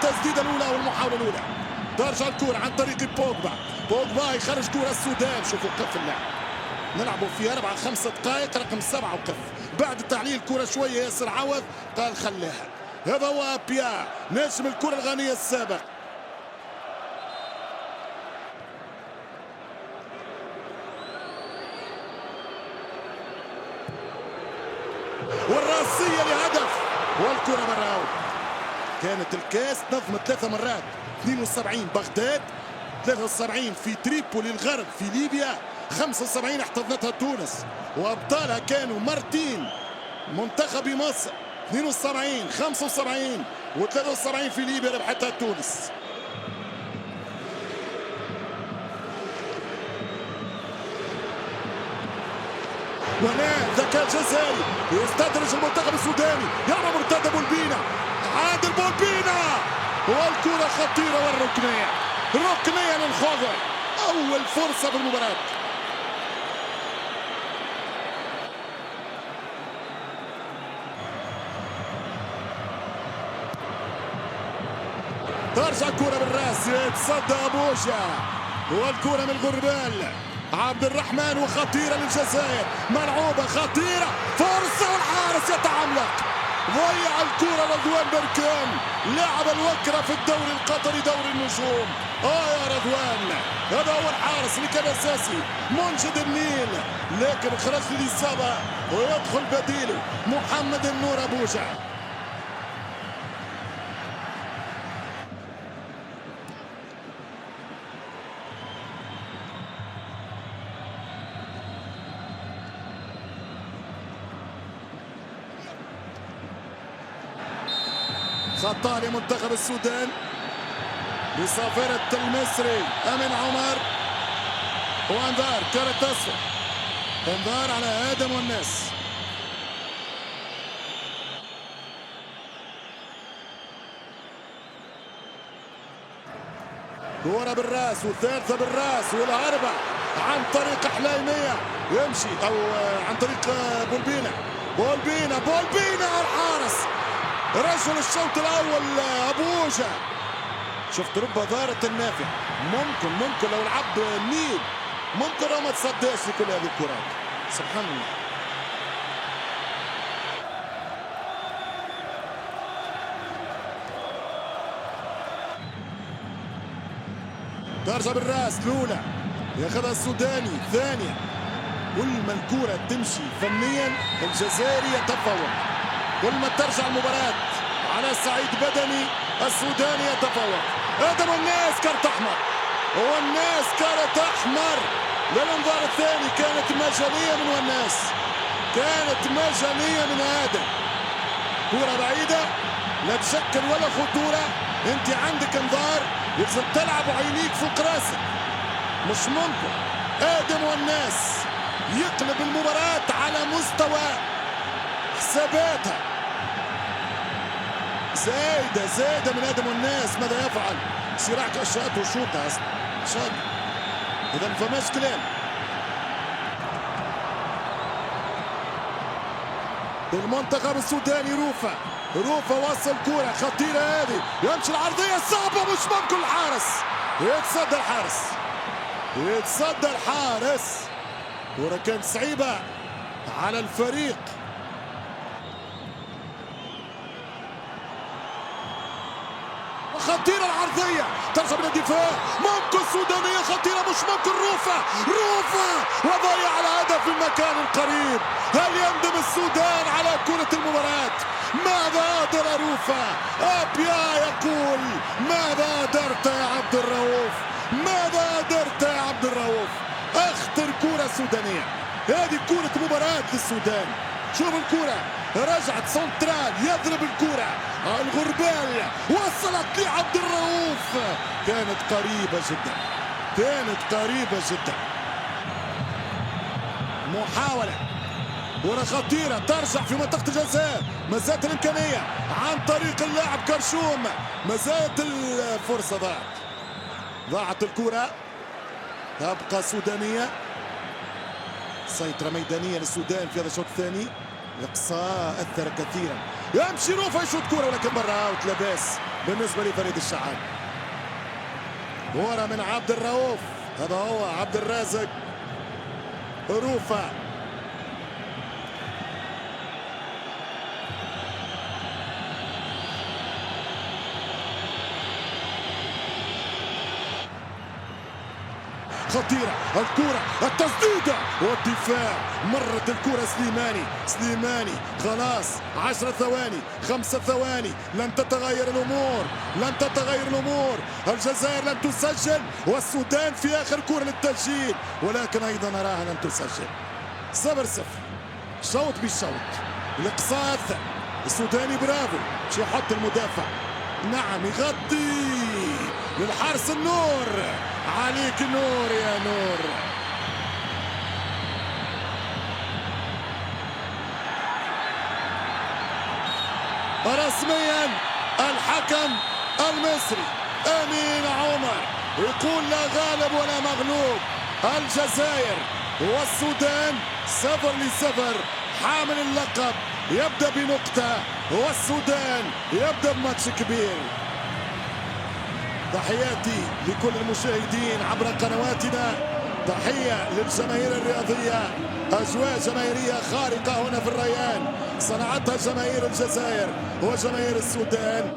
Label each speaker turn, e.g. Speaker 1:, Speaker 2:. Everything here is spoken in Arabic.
Speaker 1: التسديده الاولى والمحاوله الاولى. ترجع الكره عن طريق بوجبا يخرج كره السودان. شوفوا كف اللعب، نلعبوا في 4-5 دقائق، رقم 7 وكف. بعد التعليل كره شويه ياسر عوض قال خليها. هذا هو ابيا نجم الكره الغانيه السابق. والراسيه لهدف والكره برا. كانت الكاس نظمت 3 مرات، 72 بغداد، 73 في تريبولي الغرب في ليبيا، 75 احتضنتها تونس، وابطالها كانوا مرتين منتخب مصر 72 75 و73 في ليبيا ربحتها تونس. وهنا ذكاء جزائري يستدرج المنتخب السوداني، يرمى مرتدى بولبينا، عادل بولبينا والكرة خطيرة والركنية، ركنية للخضر، أول فرصة في المباراة. ترجع الكرة بالراس، يتصدى أبوجا والكرة من غربال عبد الرحمن وخطيرة للجزائر، ملعوبة خطيرة، فرصة والحارس يتعمق، ضيع الكرة رضوان بركان، لعب الوكرة في الدوري القطري دوري النجوم. يا رضوان، هذا هو الحارس اللي كان اساسي منجد النيل، لكن خرج للإصابة ويدخل بديله محمد النور أبوجا. خطأ لمنتخب السودان بصافرة المصري أمين عمر، وانذار كرة أصفر، انذار على آدم والناس. كرة بالراس والثالثة بالراس والهربة عن طريق حلايمية، يمشي أو عن طريق بولبينا الحارس، رجل الشوط الاول ابوجا. شفت رب ضارة النافع، ممكن لو لعب النيل ممكن لو ما تصداش لكل هذه الكرات، سبحان الله. ترجع بالراس الاولى ياخذها السوداني، ثانيه كل ما الكرة تمشي فنيا الجزائري يتفوق، كل ما ترجع المباراة على الصعيد بدني السوداني يتفوق. آدم والناس كرت أحمر، والناس كرت أحمر للانذار الثاني. كانت مجانية من والناس، كانت مجانية من آدم، كرة بعيدة لا تشكل ولا خطورة، أنت عندك انذار لازم تلعب وعينيك فوق راسك، مش ممكن آدم والناس يقلب المباراة على مستوى حساباتها. زايدة من آدم والناس، ماذا يفعل؟ صراع كشات وشوطة أصلا شاط، إذا ما فماش كلام. المنتخب السوداني روفا وصل كرة خطيرة، هذه يمشي العرضية صعبة، مش ممكن الحارس يتصدى الحارس، كرة كانت صعيبة على الفريق. خطيرة العرضية، ترجع من الدفاع، ممكن سودانية خطيرة، مش ممكن روفا وضيع الهدف في المكان القريب. هل يندم السودان على كرة المباراة؟ ماذا أدر روفا؟ أبيا يقول ماذا أدرت يا عبد الرؤوف؟ ماذا أدرت يا عبد الرؤوف؟ أخطر كرة سودانية، هذه كرة مباراة للسودان. شوف الكرة رجعت سنترال، يضرب الكرة الغربال، وصلت لعبد الرؤوف، كانت قريبة جدا. محاولة كرة خطيرة ترجع في منطقة الجزاء، ما زالت الإمكانية عن طريق اللاعب كرشوم، ما زالت الفرصة ضاعت الكرة، تبقى سودانية، سيطرة ميدانية للسودان في هذا الشوط الثاني. الإقصاء أثر كثيرا، يمشي روفا يشوط كرة ولكن برا أوت، لا باس بالنسبة لفريد الشحات. ورا من عبد الرؤوف، هذا هو عبد الرازق روفة. خطيرة الكرة، التسديدة والدفاع. مرت الكرة سليماني خلاص 10 ثواني 5 ثواني، لن تتغير الأمور. الجزائر لن تسجل والسودان في آخر كرة للتسجيل، ولكن أيضا نراها لن تسجل. 0-0 شوط بالشوط. الإقصاء السوداني برافو، مش يحط المدافع، نعم يغطي للحارس. النور عليك، نور يا نور. رسميا الحكم المصري امين عمر يقول لا غالب ولا مغلوب. الجزائر والسودان 0-0. حامل اللقب يبدأ بنقطة والسودان يبدأ بماتش كبير. تحياتي لكل المشاهدين عبر قنواتنا، تحية للجماهير الرياضية. أجواء جماهيرية خارقة هنا في الريان، صنعتها جماهير الجزائر وجماهير السودان.